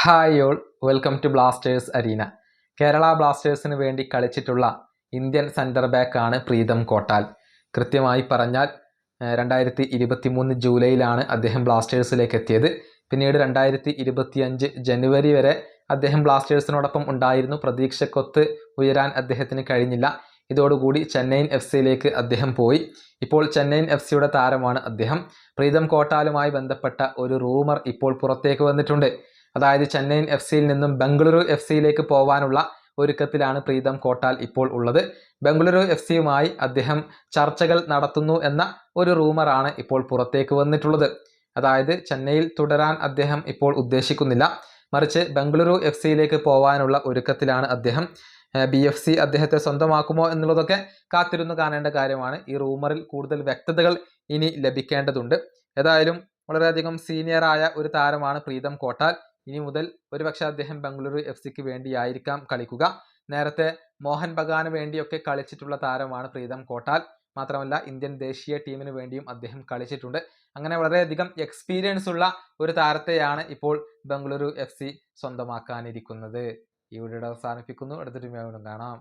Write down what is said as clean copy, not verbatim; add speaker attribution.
Speaker 1: Hi all, welcome to Blasters arena. Kerala ബ്ലാസ്റ്റേഴ്സിന് വേണ്ടി കളിച്ചിട്ടുള്ള ഇന്ത്യൻ സെൻറ്റർ ബാക്കാണ് പ്രീതം കോട്ടാൽ. കൃത്യമായി പറഞ്ഞാൽ 2023 ജൂലൈയിലാണ് അദ്ദേഹം ബ്ലാസ്റ്റേഴ്സിലേക്ക് എത്തിയത്. പിന്നീട് 2025 ജനുവരി വരെ അദ്ദേഹം ബ്ലാസ്റ്റേഴ്സിനോടൊപ്പം ഉണ്ടായിരുന്നു. പ്രതീക്ഷക്കൊത്ത് ഉയരാൻ അദ്ദേഹത്തിന് കഴിഞ്ഞില്ല. ഇതോടുകൂടി ചെന്നൈയിൻ FC അദ്ദേഹം പോയി. ഇപ്പോൾ ചെന്നൈയിൻ FCയുടെ താരമാണ് അദ്ദേഹം. പ്രീതം കോട്ടാലുമായി ബന്ധപ്പെട്ട ഒരു റൂമർ ഇപ്പോൾ പുറത്തേക്ക് വന്നിട്ടുണ്ട്. അതായത് ചെന്നൈയിൻ FCയിൽ നിന്നും ബംഗളൂരു FCയിലേക്ക് പോകാനുള്ള ഒരുക്കത്തിലാണ് പ്രീതം കോട്ടാൽ ഇപ്പോൾ ഉള്ളത്. ബംഗളൂരു FCയുമായി അദ്ദേഹം ചർച്ചകൾ നടത്തുന്നു എന്ന ഒരു റൂമറാണ് ഇപ്പോൾ പുറത്തേക്ക് വന്നിട്ടുള്ളത്. അതായത് ചെന്നൈയിൽ തുടരാൻ അദ്ദേഹം ഇപ്പോൾ ഉദ്ദേശിക്കുന്നില്ല, മറിച്ച് ബംഗളൂരു FCയിലേക്ക് പോകാനുള്ള ഒരുക്കത്തിലാണ് അദ്ദേഹം. BFC അദ്ദേഹത്തെ സ്വന്തമാക്കുമോ എന്നുള്ളതൊക്കെ കാത്തിരുന്ന് കാണേണ്ട കാര്യമാണ്. ഈ റൂമറിൽ കൂടുതൽ വ്യക്തതകൾ ഇനി ലഭിക്കേണ്ടതുണ്ട്. ഏതായാലും വളരെയധികം സീനിയറായ ഒരു താരമാണ് പ്രീതം കോട്ടാൽ. ഇനി മുതൽ ഒരുപക്ഷെ അദ്ദേഹം ബംഗളൂരു FCക്ക് വേണ്ടിയായിരിക്കാം കളിക്കുക. നേരത്തെ മോഹൻ ബഗാന് വേണ്ടിയൊക്കെ കളിച്ചിട്ടുള്ള താരമാണ് പ്രീതം കോട്ടാൽ. മാത്രമല്ല ഇന്ത്യൻ ദേശീയ ടീമിന് വേണ്ടിയും അദ്ദേഹം കളിച്ചിട്ടുണ്ട്. അങ്ങനെ വളരെയധികം എക്സ്പീരിയൻസ് ഉള്ള ഒരു താരത്തെയാണ് ഇപ്പോൾ ബംഗളൂരു FC സ്വന്തമാക്കാനിരിക്കുന്നത്. ഈ വീഡിയോ അവസാനിപ്പിക്കുന്നു. അടുത്തൊരു വീഡിയോയിൽ കാണാം.